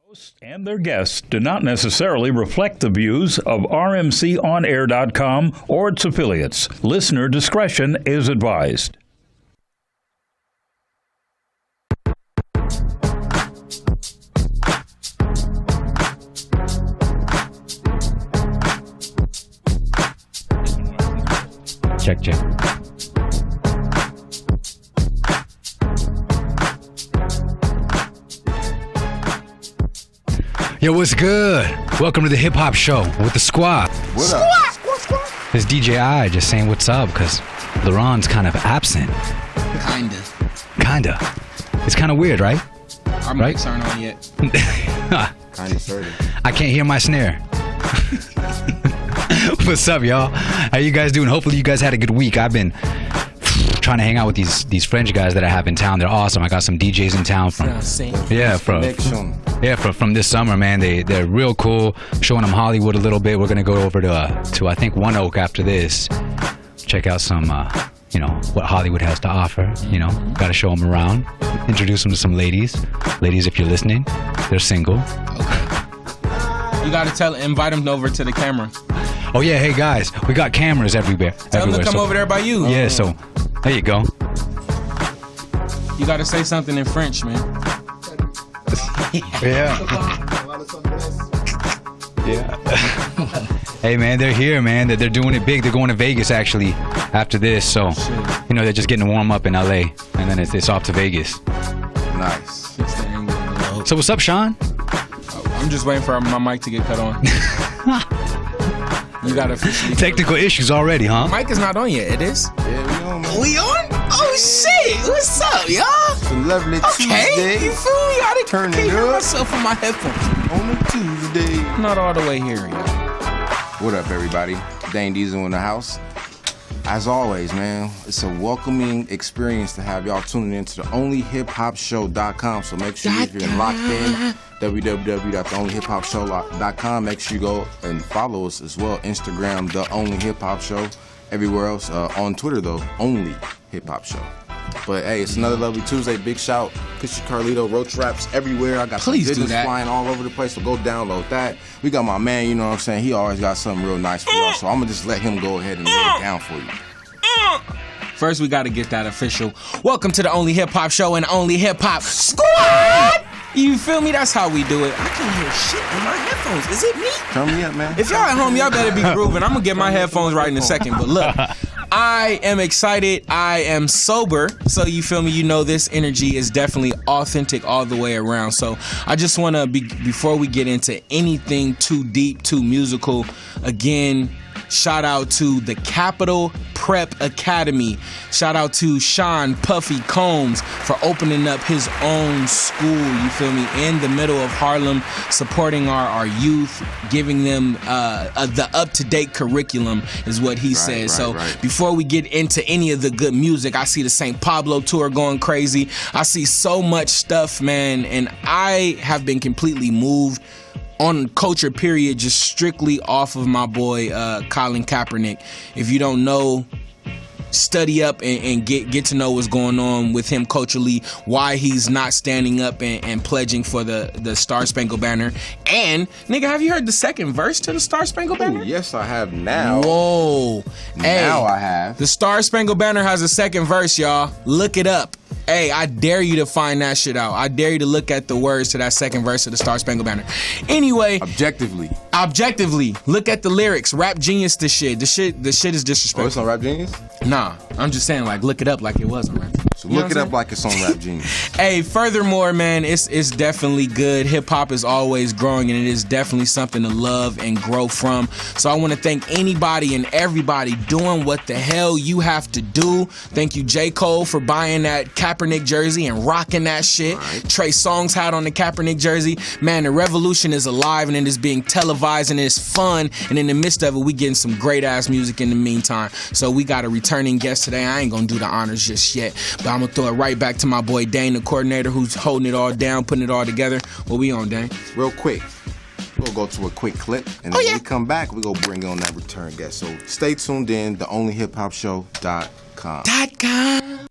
Hosts and their guests do not necessarily reflect the views of RMCOnAir.com or its affiliates. Listener discretion is advised. Check. Yo, what's good? Welcome to the Hip Hop Show with the squad. What up? This DJ I just saying what's up because LaRon's kind of absent. Kinda. It's kind of weird, right? Our mics aren't on yet. Kinda, sorta. I can't hear my snare. What's up, y'all? How you guys doing? Hopefully you guys had a good week. I've been trying to hang out with these French guys that I have in town. They're awesome. I got some DJs in town from from this summer, man. They're real cool. Showing them Hollywood a little bit. We're gonna go over to I think One Oak after this. Check out some what Hollywood has to offer. Got to show them around. Introduce them to some ladies. Ladies, if you're listening, they're single. You gotta invite them over to the camera. Oh yeah, hey guys, we got cameras everywhere. Tell them to come over there by you. Yeah, so there you go. You gotta say something in French, man. Yeah. Hey man, they're here, man. They're doing it big. They're going to Vegas actually after this. So, they're just getting to warm up in LA, and then it's off to Vegas. Nice. So what's up, Sean? I'm just waiting for my mic to get cut on. You got officially technical issues already, huh? Mic is not on yet. It is. Yeah, we on, man. We on? Oh shit! What's up, y'all? It's a lovely Okay, Tuesday. you feel me? I Turn can't it hear up. myself on my headphones. On a Tuesday. Not all the way here, y'all. What up, everybody? Dane Diesel in the house. As always, man, it's a welcoming experience to have y'all tuning into the onlyhiphopshow.com. So make sure if you're locked in, www.theonlyhiphopshow.com. Make sure you go and follow us as well. Instagram, The Only Hip Hop Show. Everywhere else, on Twitter though, Only Hip Hop Show. But hey, it's another lovely Tuesday. Big shout, Fishy Carlito, Roach Raps everywhere. I got some goodness flying all over the place, so go download that. We got my man, you know what I'm saying? He always got something real nice for y'all, so I'm gonna just let him go ahead and lay it down for you. First, we gotta get that official. Welcome to the Only Hip Hop Show and Only Hip Hop Squad. You feel me? That's how we do it. I can't hear shit in my headphones. Is it me? Turn me up, man. If y'all at home, y'all better be grooving. I'm gonna get my headphones right in a second. But look, I am excited. I am sober. So you feel me? This energy is definitely authentic all the way around. So I just wanna before we get into anything too deep, too musical, again, shout out to the Capital Prep Academy. Shout out to Sean Puffy Combs for opening up his own school, you feel me, in the middle of Harlem, supporting our youth, giving them the up-to-date curriculum is what he said. So before we get into any of the good music, I see the St. Pablo tour going crazy. I see so much stuff, man, and I have been completely moved on culture period, just strictly off of my boy Colin Kaepernick. If you don't know, study up and get to know what's going on with him culturally, why he's not standing up and pledging for the Star Spangled Banner. And nigga, have you heard the second verse to the Star Spangled Banner? Ooh, yes, I have now. Whoa. Now I have. The Star Spangled Banner has a second verse, y'all. Look it up. Hey, I dare you to find that shit out. I dare you to look at the words to that second verse of the Star Spangled Banner. Anyway, Objectively, look at the lyrics. Rap Genius, the shit is disrespectful. Oh, it's on Rap Genius? Nah, I'm just saying, look it up like it was on Rap Genius. So look it up like it's on Rap Genius. Hey, furthermore, man, it's definitely good. Hip hop is always growing, and it is definitely something to love and grow from. So I want to thank anybody and everybody doing what the hell you have to do. Thank you, J. Cole, for buying that Kaepernick jersey and rocking that shit. Right. Trey Songz had on the Kaepernick jersey. Man, the revolution is alive, and it is being televised, and it's fun. And in the midst of it, we getting some great ass music in the meantime. So we got a returning guest today. I ain't gonna do the honors just yet, but I'm gonna throw it right back to my boy Dane, the coordinator, who's holding it all down, putting it all together. What we on, Dane? Real quick, we'll go to a quick clip, and then when we come back, we're gonna bring on that return guest. So stay tuned in, theonlyhiphopshow.com.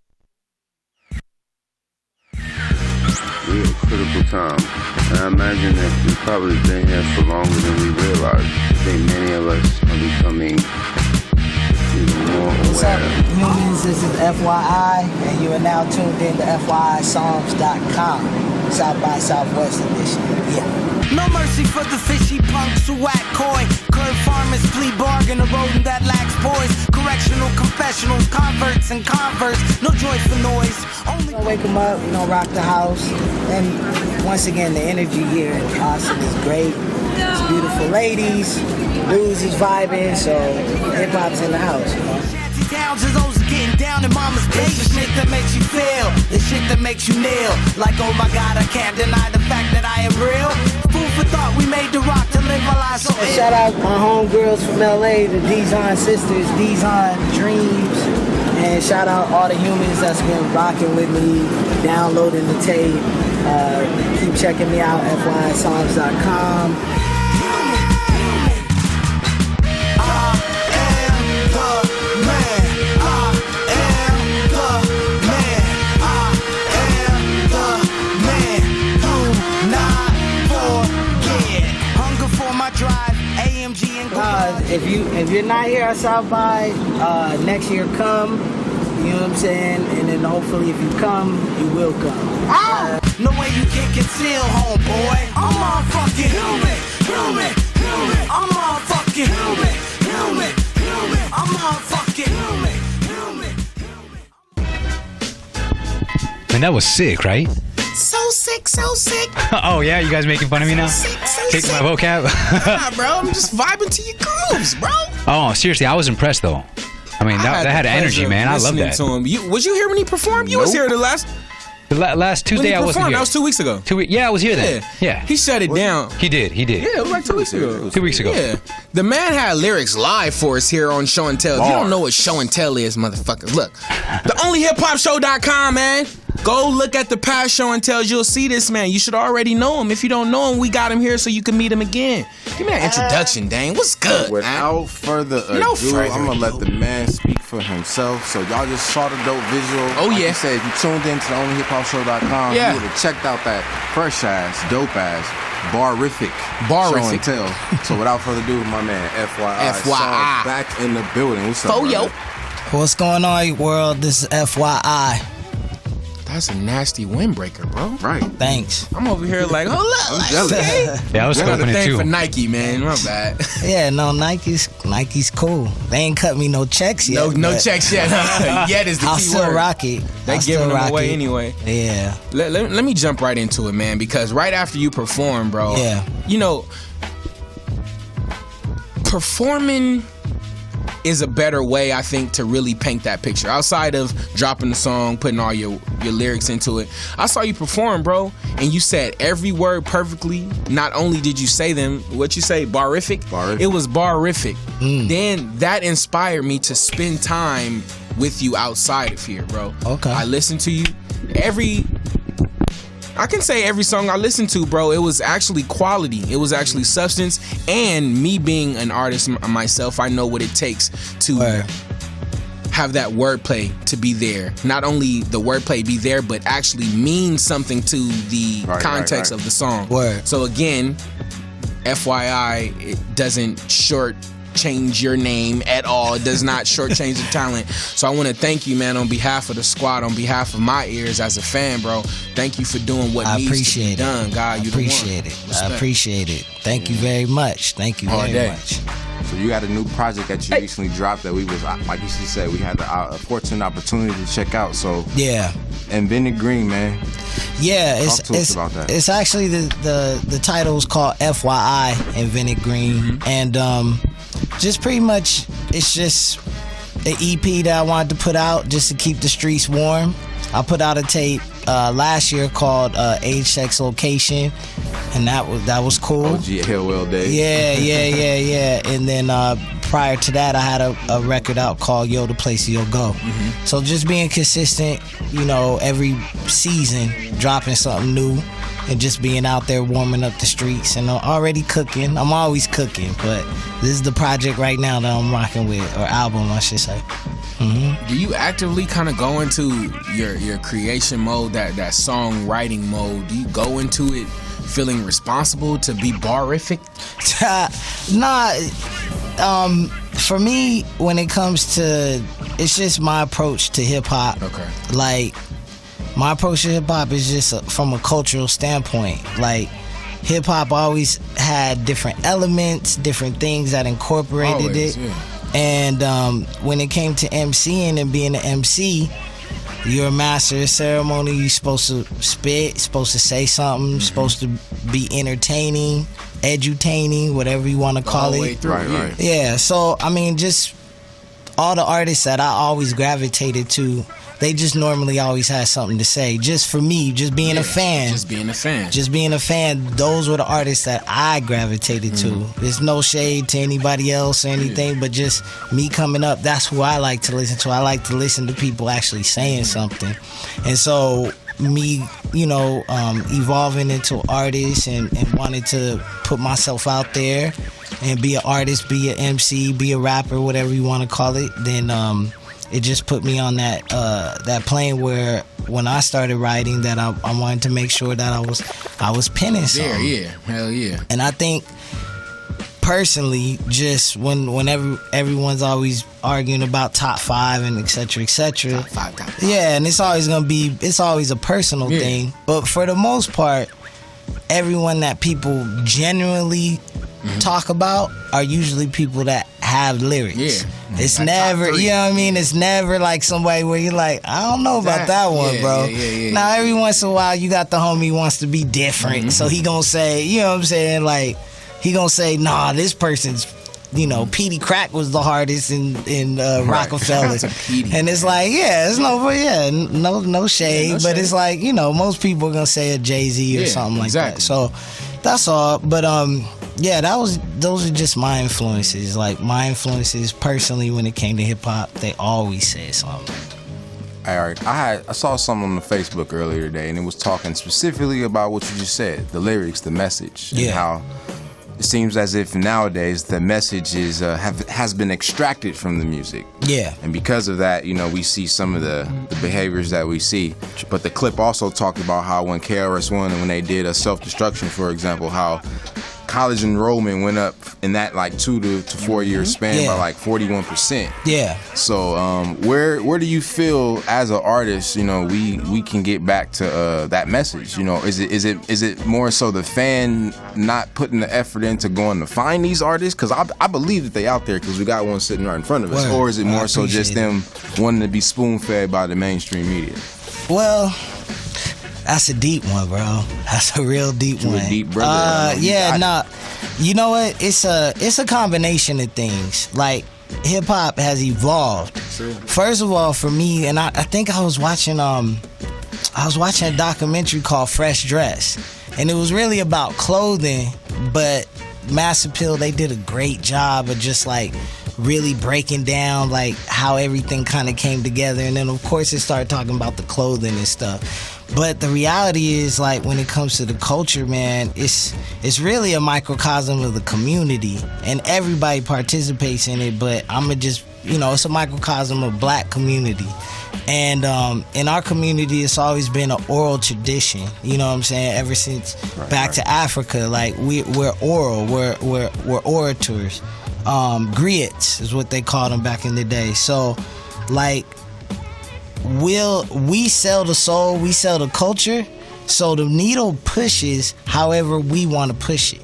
Real critical time. I imagine thinking that we've probably been here for longer than we realize. I think many of us are becoming even more What's up, aware. humans? This is FYI, and you are now tuned in to FYISongs.com, South by Southwest edition. Yeah. No mercy for the fishy punks who act coy. Curb farmers, plea bargain, a rodent that lacks poise. Correctional confessionals, converts and converts. No joy for noise. Only Wake them up, rock the house. And once again, the energy here in Austin is great. It's beautiful ladies, dudes is vibing, so hip hop's in the house. shanty towns is those getting down in mama's basement. The shit that makes you feel, the shit that makes you kneel. Like, oh my God, I can't deny the fact that I am real. Food for thought, we made the rock to live our lives so And shout out my homegirls from LA, the Dizon sisters, Dizon Dreams. And shout out all the humans that's been rocking with me, downloading the tape. Keep checking me out, FYISongs.com. If you're not here at South by, next year come, you know what I'm saying? And then hopefully if you come, you will come. No way you can conceal, homeboy. I'm all fucking human. I'm all fucking human. I'm all fucking human. Man, that was sick, right? So sick, so sick. Oh yeah, you guys making fun of me now? Sick, so Taking my sick. vocab? Nah, bro, I'm just vibing to your grooves, bro. Oh, seriously, I was impressed though. I mean, that had the energy, pleasure man. I of love listening that. To him. Was you here when he performed? You was here the last Last when Tuesday he I wasn't performed. here. That was 2 weeks ago. Yeah, I was here then. Yeah. He shut it down. He did. Yeah, it was like 2 weeks ago. 2 weeks ago. Yeah, the man had lyrics live for us here on Show and Tell. If you don't know what Show and Tell is, motherfuckers, look, the onlyhiphopshow.com, man. Go look at the past Show and Tells. You'll see this man. You should already know him. If you don't know him, we got him here so you can meet him again. Give me an introduction, Dane. What's good? Without man? further ado, No further I'm gonna let ado. the man speak for himself. So y'all just saw the dope visual. Oh, Like yeah. you said, if you tuned in to the onlyhiphopshow.com, Yeah. you would have checked out that fresh ass, dope ass, barific Show and Tell. So without further ado, my man FYI FYI. Songs back in the building. What's up, Foyo. brother? What's going on, world? This is FYI. That's a nasty windbreaker, bro. Right. Thanks. I'm over here like, hold up. I'm Like, jealous. okay. Yeah, I was Another scoping it thing too. for Nike, man. My bad. Yeah, no, Nike's cool. They ain't cut me no checks yet. No but checks yet. Yet is the I'll key still word. rock it. They I'll giving still them rock away it. anyway. Yeah. Let me jump right into it, man, because right after you perform, bro, Yeah. you know, performing is a better way, I think, to really paint that picture. Outside of dropping the song, putting all your lyrics into it, I saw you perform, bro, and you said every word perfectly. Not only did you say them, what you say, barific? Barific. It was barific. Then that inspired me to spend time with you outside of here, bro. Okay. I listened to you. I can say every song I listened to, bro, it was actually quality. It was actually substance. And me being an artist myself, I know what it takes to Word. have that wordplay to be there. Not only the wordplay be there, but actually mean something to the Right, context right. of the song. Word. So again, FYI, it doesn't change your name at all. It does not shortchange the talent. So I want to thank you, man, on behalf of the squad, on behalf of my ears as a fan, bro. Thank you for doing what I needs to be appreciate it. done, God. You Appreciate the it. one. I Respect. appreciate it. Thank you very much. Thank you All very day. much. So you got a new project that you recently dropped that we was, like you said, we had a fortunate opportunity to check out. So Yeah. Invented Green, man. Yeah, Talk to us about that. It's actually the title is called FYI Invented Green, and just pretty much it's just an EP that I wanted to put out just to keep the streets warm. I put out a tape last year called Age, Sex, Location, and that was cool. OG LL Day. Yeah. And then prior to that, I had a record out called Yo, the Place You'll Go. So just being consistent, every season dropping something new and just being out there warming up the streets and already cooking. I'm always cooking, but this is the project right now that I'm rocking with, or album, I should say. Do you actively kind of go into your creation mode, that songwriting mode? Do you go into it feeling responsible to be barific? Nah, for me, when it comes to, it's just my approach to hip hop. Okay. Like, my approach to hip hop is just from a cultural standpoint. Like, hip hop always had different elements, different things that incorporated Always, it. yeah. And when it came to MCing and being an MC, you're a master of ceremony. You're supposed to spit, supposed to say something, supposed to be entertaining, edutaining, whatever you want to call All the it. way through, Right. Yeah, so I mean, just all the artists that I always gravitated to, they just normally always had something to say. Just for me, just being a fan. Just being a fan. Just being a fan, those were the artists that I gravitated to. There's no shade to anybody else or anything, but just me coming up, that's who I like to listen to. I like to listen to people actually saying something. And so me, evolving into artist and wanting to put myself out there and be an artist, be an MC, be a rapper, whatever you want to call it, then it just put me on that plane where when I started writing, that I wanted to make sure that I was penning something. Yeah, hell yeah. And I think personally, just whenever everyone's always arguing about top 5 and et cetera, Top five. yeah, and it's always a personal thing. But for the most part, everyone that people genuinely talk about are usually people that have lyrics. Yeah. It's Like never, top 3. you know what I mean? It's never like somebody where you're like, I don't know about that one, Yeah, bro. yeah. Now, every once in a while, you got the homie wants to be different. So he gonna say, you know what I'm saying? Like, he gonna say, nah, this person's, Petey Crack was the hardest in Rockefeller. Shout out to Petey. And it's like, no shade. no But shade. it's like, most people are gonna say a Jay-Z or Yeah, something like exactly. that. So that's all. But those are just my influences. Like, my influences personally when it came to hip hop, they always said something. All right, I saw something on the Facebook earlier today, and it was talking specifically about what you just said, the lyrics, the message, and Yeah. how it seems as if nowadays the message is has been extracted from the music. Yeah. And because of that, we see some of the behaviors that we see. But the clip also talked about how when KRS-One and when they did a self-destruction, for example, how college enrollment went up in that like 2 to 4 year span Yeah. by like 41%. Yeah. So where do you feel as an artist, we can get back to that message? Is it more so the fan not putting the effort into going to find these artists? Because I believe that they out there because we got one sitting right in front of us. Word. Or is it I more so just appreciate them wanting to be spoon fed by the mainstream media? Well, that's a deep one, bro. That's a real deep You a one. deep brother. I know. Yeah, nah. You know what? It's a combination of things. Like, hip hop has evolved. First of all, for me, and I think I was watching a documentary called Fresh Dress, and it was really about clothing, but Mass Appeal, they did a great job of just like really breaking down like how everything kind of came together. And then of course it started talking about the clothing and stuff. But the reality is, like, when it comes to the culture, man, it's really a microcosm of the community, and everybody participates in it. But I'ma just, it's a microcosm of black community. And in our community, it's always been an oral tradition. You know what I'm saying? Ever since back to Africa, like we're oral, we're orators. Griots is what they called them back in the day. So, like, we sell the soul, we sell the culture. So the needle pushes however we want to push it.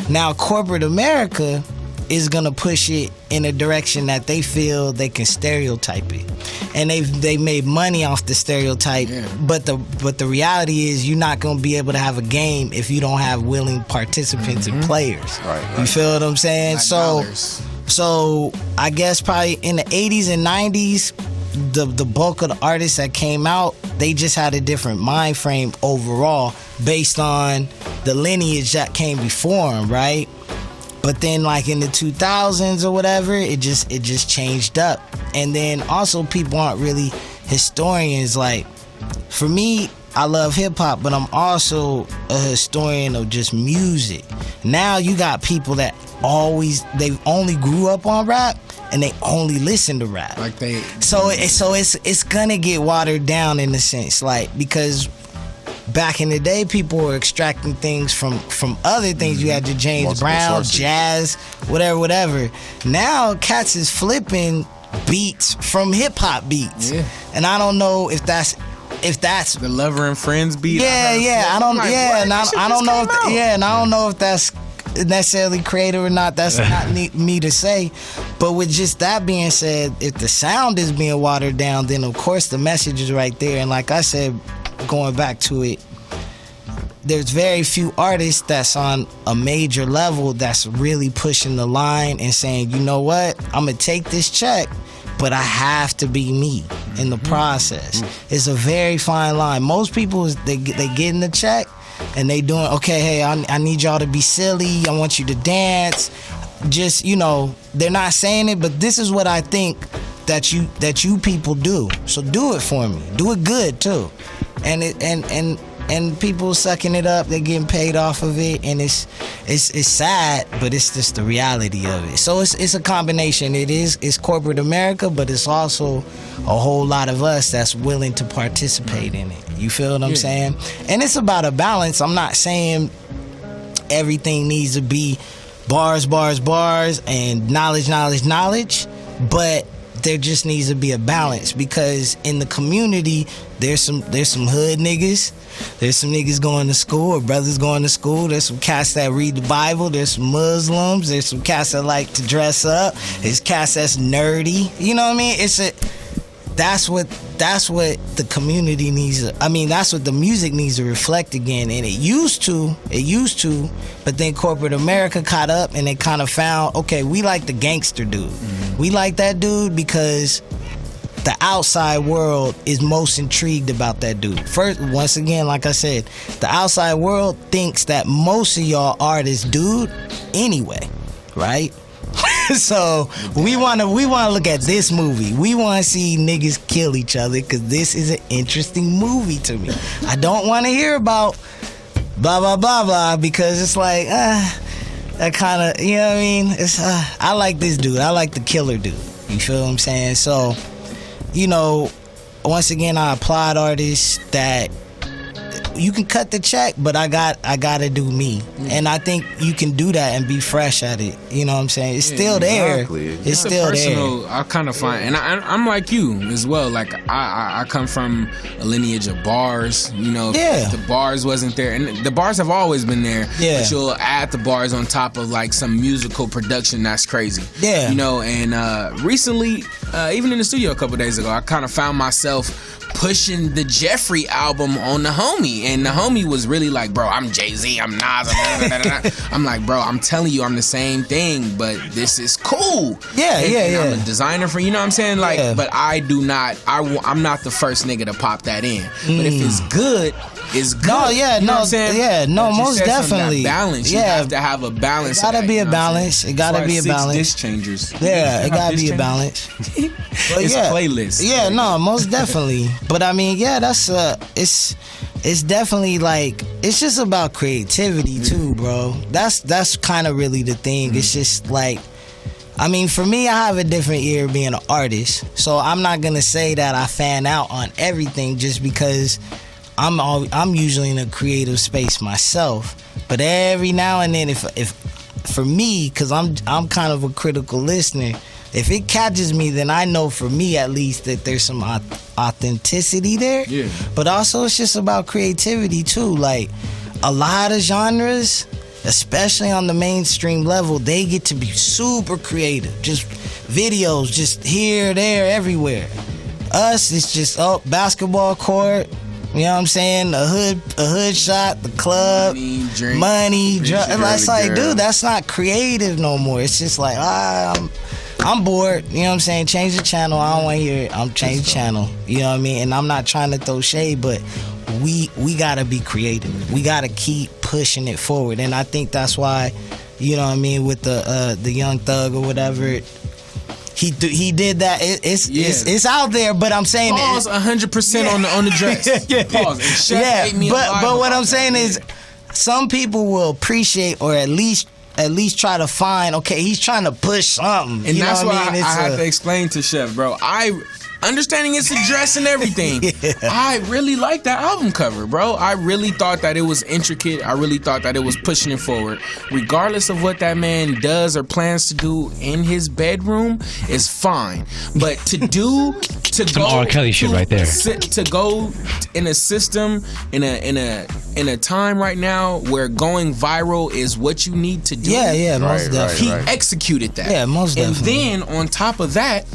Now, corporate America is gonna push it in a direction that they feel they can stereotype it, and they made money off the stereotype. Yeah. But the reality is, you're not gonna be able to have a game if you don't have willing participants and players. Right. You feel what I'm saying? Like So dollars. So I guess probably in the 80s and 90s, the bulk of the artists that came out, they just had a different mind frame overall based on the lineage that came before them, right? But then, like, in the 2000s or whatever, it just changed up. And then also, people aren't really historians. Like, for me, I love hip hop, but I'm also a historian of just music. Now you got people that they've only grew up on rap and they only listen to rap. Like they. So it's gonna get watered down in a sense, like, because back in the day, people were extracting things from other things. You had your James Multiple Brown, sources. jazz, whatever. Now, cats is flipping beats from hip hop beats, and I don't know if that's The Lover and Friends beat. I don't Like, yeah, what? and That shit I don't just know came out. and I don't know if that's necessarily creative or not. That's not me to say. But with just that being said, if the sound is being watered down, then of course the message is right there. And like I said, going back to it, there's very few artists that's on a major level that's really pushing the line and saying, you know what, I'm gonna take this check, but I have to be me in the process. It's a very fine line. Most people, they getting the check and they doing, okay, hey, I need y'all to be silly. I want you to dance. Just, they're not saying it, but this is what I think that you people do. So do it for me. Do it good too. And people sucking it up, they're getting paid off of it, and it's sad, but it's just the reality of it. So it's a combination. It's corporate America, but it's also a whole lot of us that's willing to participate in it. You feel what I'm saying? And it's about a balance. I'm not saying everything needs to be bars, and knowledge, but there just needs to be a balance, because in the community there's some hood niggas, there's some niggas going to school, or brothers going to school, there's some cats that read the Bible, there's some Muslims, there's some cats that like to dress up, there's cats that's nerdy. You know what I mean? That's what the community needs. That's what the music needs to reflect again. And it used to, but then corporate America caught up and they kind of found, okay, we like the gangster dude. We like that dude because the outside world is most intrigued about that dude. First, once again, like I said, the outside world thinks that most of y'all are this dude anyway, right? So we want to look at this movie. We want to see niggas kill each other because this is an interesting movie to me. I don't want to hear about blah blah blah blah, because it's like that kind of, you know what I mean? It's I like this dude. I like the killer dude. You feel what I'm saying? So, once again, I applaud artists that you can cut the check, but I gotta do me, and I think you can do that and be fresh at it. You know what I'm saying? It's still exactly. there. It's still personal, there. I kind of find, and I'm like you as well. Like I come from a lineage of bars. If the bars wasn't there, and the bars have always been there. Yeah. But you'll add the bars on top of like some musical production that's crazy. Yeah. And recently, even in the studio a couple days ago, I kind of found myself pushing the Jeffrey album on the homie, and the homie was really like, bro, I'm Jay-Z, I'm Nas, I'm like, bro, I'm telling you, I'm the same thing, but this is cool. And I'm a designer for, you know what I'm saying? Like, but I'm not the first nigga to pop that in. But if it's good, it's good. No, yeah, you know no, what I'm saying? yeah, no, But you most said something, definitely. that balance. You have to have a balance. It gotta be a balance. It gotta be a balance. Disc changers. Yeah, it gotta be a balance. But It's playlists. Yeah, no, most definitely. But that's it's definitely like, it's just about creativity too, bro. That's kind of really the thing. It's just like, for me, I have a different ear being an artist, so I'm not gonna say that I fan out on everything just because I'm usually in a creative space myself. But every now and then, if for me, because I'm kind of a critical listener, if it catches me, then I know, for me at least, that there's some authenticity there. Yeah. But also, it's just about creativity too. Like, a lot of genres, especially on the mainstream level, they get to be super creative. Just videos, just here, there, everywhere. Us, it's just basketball court. You know what I'm saying? A hood shot, the club, money, drugs. It's like, dude, that's not creative no more. It's just like, I'm bored. You know what I'm saying? Change the channel. I don't want to hear it. I'm change the channel. You know what I mean? And I'm not trying to throw shade, but we gotta be creative. We gotta keep pushing it forward. And I think that's why, you know what I mean, with the Young Thug or whatever. He did that. It's out there, but I'm saying pause 100% on the dress. Pause. And Chef ate me alive but what about I'm saying is, some people will appreciate, or at least try to find, okay, he's trying to push something. And you that's know why what I mean? I have to explain to Chef, bro. understanding its address and everything. I really like that album cover, bro. I really thought that it was intricate. I really thought that it was pushing it forward. Regardless of what that man does or plans to do in his bedroom is fine. But to Some go R. Kelly shit right there. to go in a system in a time right now where going viral is what you need to do. Yeah, most definitely. He executed that. Yeah, most definitely. And then on top of that,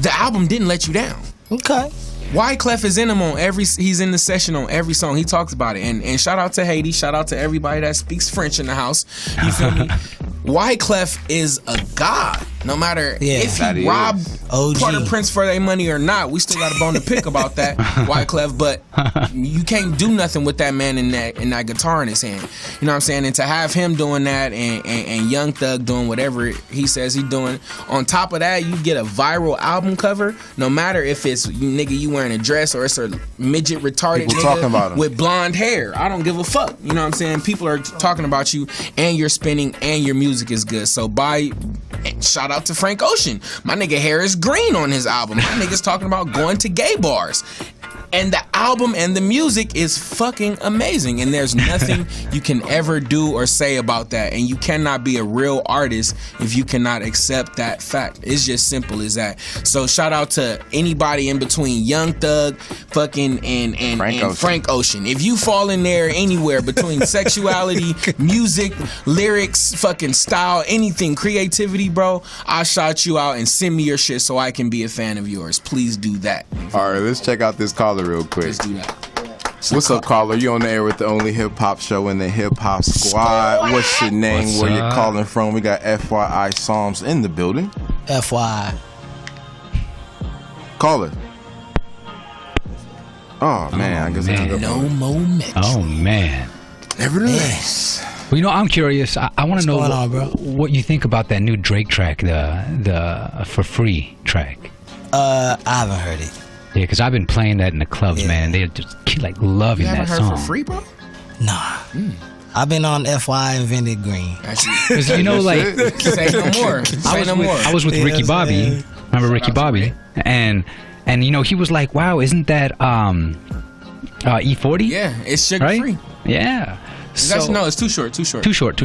the album didn't let you down. Okay. Wyclef is in him on he's in the session on every song. He talks about it. And shout out to Haiti, shout out to everybody that speaks French in the house. You feel me? Wyclef is a god. No matter if he robbed Porter Prince for their money or not, we still got a bone to pick about that, Wyclef. But you can't do nothing with that man in that guitar in his hand. You know what I'm saying? And to have him doing that and Young Thug doing whatever he says he's doing, on top of that, you get a viral album cover. No matter if it's you wearing a dress or it's a midget retarded People nigga talking about him. with blonde hair. I don't give a fuck. You know what I'm saying? People are talking about you and you're spinning and your music is good. So shout out to Frank Ocean. My nigga hair is green on his album. My nigga's talking about going to gay bars. And the album and the music is fucking amazing. And there's nothing you can ever do or say about that. And you cannot be a real artist if you cannot accept that fact. It's just simple as that. So shout out to anybody in between Young Thug, fucking and Frank Ocean. If you fall in there anywhere between sexuality, music, lyrics, fucking style, anything, creativity, bro, I'll shout you out and send me your shit so I can be a fan of yours. Please do that. All right, let's check out this caller real quick. Let's do that. What's up, caller? You on the air with the only hip hop show in the hip hop squad. What's your name? What's Where you up? calling from? We got FYI Psalms in the building. FYI. Caller. Oh man, I guess I hung up No on it. more Metro. Oh man. Nevertheless. Well, I'm curious. I want to know going on, bro? what you think about that new Drake track, the For Free track. I haven't heard it. Yeah, because I've been playing that in the clubs, Yeah. man. They're just like loving You haven't that heard song. for free, bro? Nah. I've been on FYI Invented Green. Because like Say no more. Say no more. I was with Yeah, Ricky that's Bobby. it. Remember Ricky Bobby? And he was like, "Wow, isn't that E40?" Yeah, it's sugar right? free. Yeah. No, it's too short. Too short. Too short.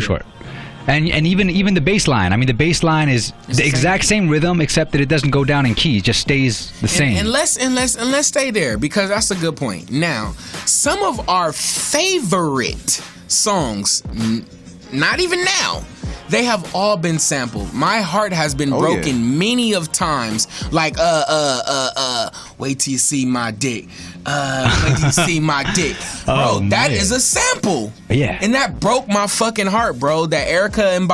And even the bass line. I mean, the bass line is the exact same rhythm, except that it doesn't go down in key. It just stays the same. And let's stay there because that's a good point. Now, some of our favorite songs, not even now, they have all been sampled. My heart has been broken many of times. Like wait till you see my dick. Wait till you see my dick. Bro, that is a sample. Yeah. And that broke my fucking heart, bro. That Erica in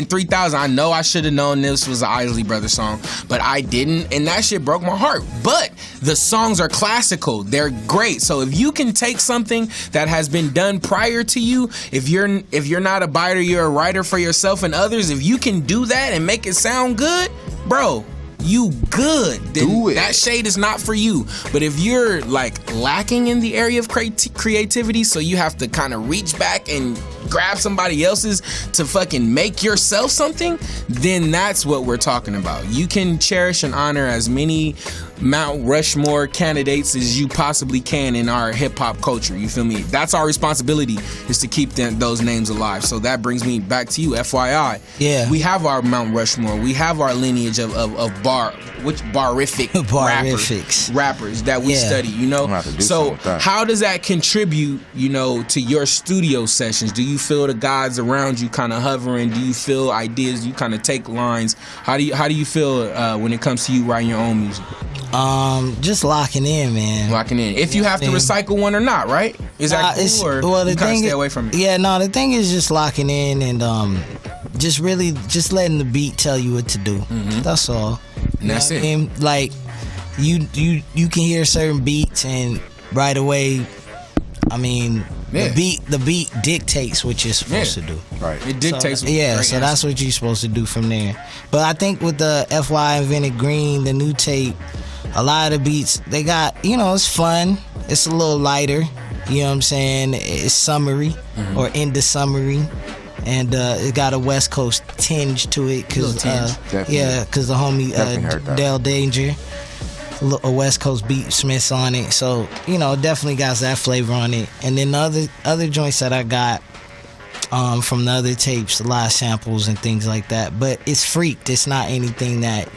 3000. I know I should have known this was an Isley Brothers song, but I didn't. And that shit broke my heart. But the songs are classical. They're great. So if you can take something that has been done prior to you, if you're not a biter, you're a writer for yourself and others. If you can do that and make it sound good, bro, you good. Then Do it. that shade is not for you. But if you're like lacking in the area of creativity, so you have to kind of reach back and grab somebody else's to fucking make yourself something, then that's what we're talking about. You can cherish and honor as many Mount Rushmore candidates as you possibly can in our hip hop culture. You feel me? That's our responsibility, is to keep those names alive. So that brings me back to you, FYI. Yeah. We have our Mount Rushmore. We have our lineage of barific Barifics. rappers that we study, you know? I'm gonna have to do So something with that. how does that contribute, to your studio sessions? Do you feel the gods around you kind of hovering? Do you feel ideas? You kind of take lines? How do you feel when it comes to you writing your own music? Just locking in, man. Locking in. If you have to recycle one or not, right? Is that cool, or the you kind of thing stay is, away from it? Yeah, no, the thing is just locking in and just letting the beat tell you what to do. That's all. And that's it. I mean? Like you can hear certain beats and right away, I mean, the beat dictates what you're supposed to do. Right. It dictates. So that's what you're supposed to do from there. But I think with the FYI Invented Green, the new tape, a lot of the beats they got, it's fun. It's a little lighter. You know what I'm saying? It's summery or into summery. And it got a West Coast tinge to it because Definitely. the homie Definitely heard that. Del Danger. a West Coast beatsmiths on it. So, definitely got that flavor on it. And then the other joints that I got from the other tapes, a lot of samples and things like that. But it's freaked. It's not anything that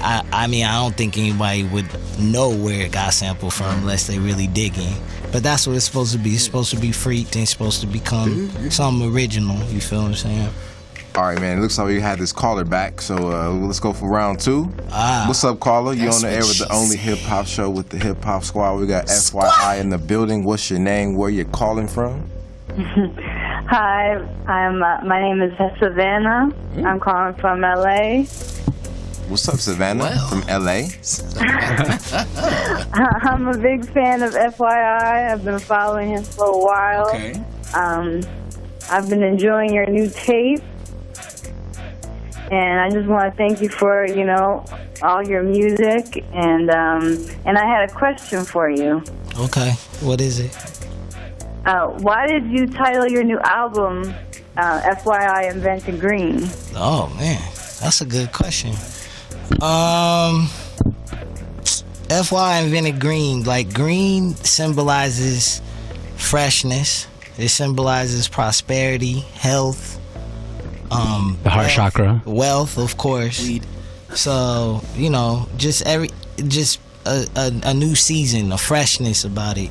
I don't think anybody would know where it got sampled from unless they really digging. But that's what it's supposed to be. It's supposed to be freaked and it's supposed to become something original. You feel what I'm saying? All right, man. It looks like we had this caller back, so let's go for round 2. What's up, caller? You on the air with the only hip hop show with the hip hop squad. We got FYI in the building. What's your name? Where you calling from? Hi, my name is Savannah. I'm calling from LA. What's up, Savannah? From LA? I'm a big fan of FYI. I've been following him for a while. Okay. I've been enjoying your new tape. And I just want to thank you for, all your music. And I had a question for you. Okay. What is it? Why did you title your new album FYI Invented Green? Oh, man. That's a good question. FYI Invented Green. Like, green symbolizes freshness. It symbolizes prosperity, health. The heart chakra. Wealth, of course. Weed. So, just a new season, a freshness about it.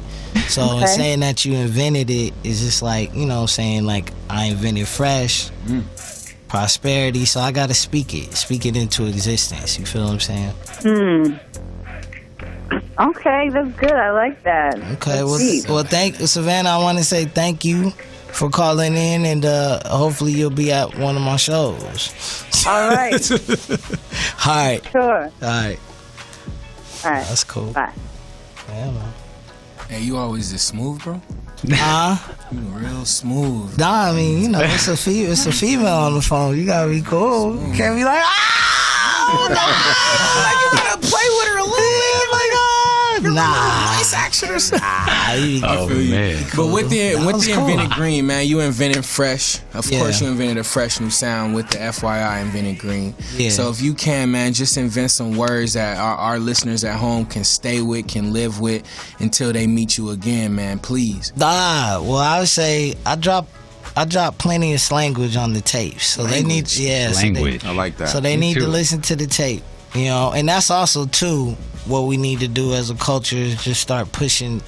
So in saying that you invented it is just like, saying like I invented fresh, prosperity. So I gotta speak it into existence. You feel what I'm saying? Okay, that's good. I like that. Okay, well, thank Savannah. I want to say thank you for calling in, and hopefully you'll be at one of my shows. All right. All right. Sure. All right. All right. That's cool. Bye. Yeah, man. Hey, you always this smooth, bro? You real smooth. Nah, I mean, it's a female on the phone. You gotta be cool. You can't be like, like you gotta play with her a little bit. Like, voice actors. Oh, man. But with the cool. Invented Green, man, you invented fresh. Of Yeah. course, you invented a fresh new sound with the FYI Invented Green. Yeah. So if you can, man, just invent some words that our listeners at home can stay with, can live with until they meet you again, man. Please. Well, I would say I drop plenty of slanguage on the tapes, so they need Language. I like that. So they Me need too. to listen to the tape, and that's also too what we need to do as a culture is just start pushing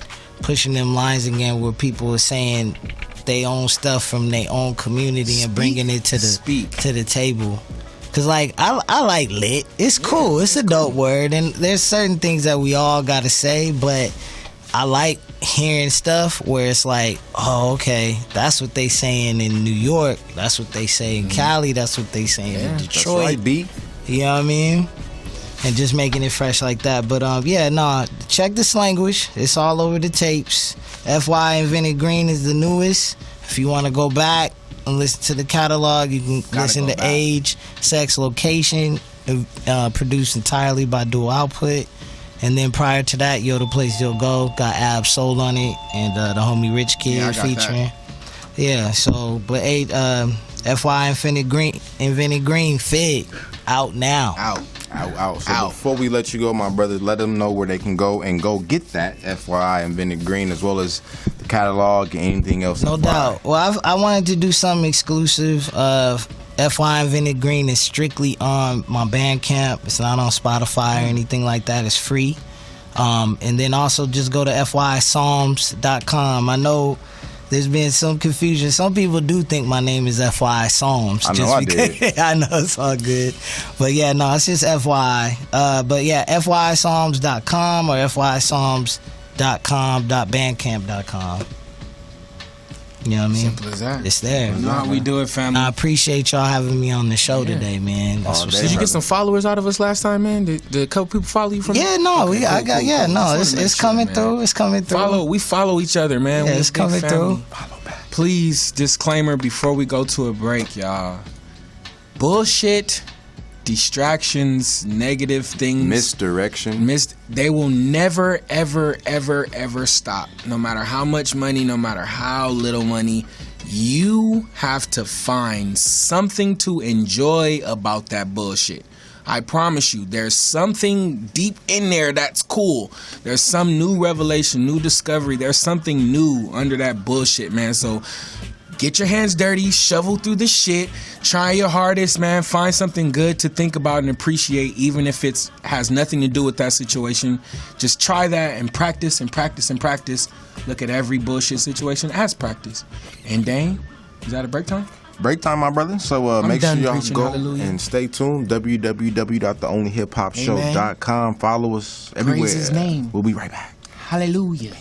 them lines again, where people are saying they own stuff from their own community and bringing it to the table. Cause like I like lit. It's cool. It's a dope word, and there's certain things that we all gotta say, but I like hearing stuff where it's like, oh, okay, that's what they saying in New York. That's what they say in Cali. That's what they saying in Detroit. That's right, B. You know what I mean? And just making it fresh like that. But check this language. It's all over the tapes. FYI Invented Green is the newest. If you want to go back and listen to the catalog, you can listen to Age, Sex, Location, produced entirely by Dual Output. And then prior to that, Yo, the Place You'll Go, got Ab Soul on it, and the homie Rich Kid featuring. That. Yeah, so, but FYI Invented Green, Fig, out now. Out. So before we let you go, my brother, let them know where they can go and go get that FYI Invented Green, as well as the catalog and anything else. No doubt. Well, I wanted to do something exclusive. FYI Invented Green is strictly on my Bandcamp. It's not on Spotify or anything like that. It's free. And then also just go to FYIPsalms.com. I know there's been some confusion. Some people do think my name is FYI Psalms. I know I did. I know it's all good. But yeah, no, it's just FYI. But yeah, FYIPsalms.com or FYIPsalms.com.bandcamp.com. You know what I mean? Simple as that. It's there. You know how we do it, family. I appreciate y'all having me on the show today, man. That's what's Did you up. get some followers out of us last time, man? Did a couple people follow you from? Yeah, no, Okay, cool. It's coming through. It's coming through. We follow each other, man. Yeah, We it's a big coming family. through. Please, disclaimer before we go to a break, y'all. Bullshit, distractions, negative things, Misdirection. they will never, ever, ever, ever stop. No matter how much money, no matter how little money, you have to find something to enjoy about that bullshit. I promise you, there's something deep in there that's cool. There's some new revelation, new discovery. There's something new under that bullshit, man. So get your hands dirty, shovel through the shit, try your hardest, man. Find something good to think about and appreciate, even if it has nothing to do with that situation. Just try that and practice and practice and practice. Look at every bullshit situation as practice. And Dane, is that a break time? Break time, my brother. So make sure y'all preaching, go hallelujah. and stay tuned. www.theonlyhiphopshow.com. Follow us everywhere. Praise his name. We'll be right back. Hallelujah.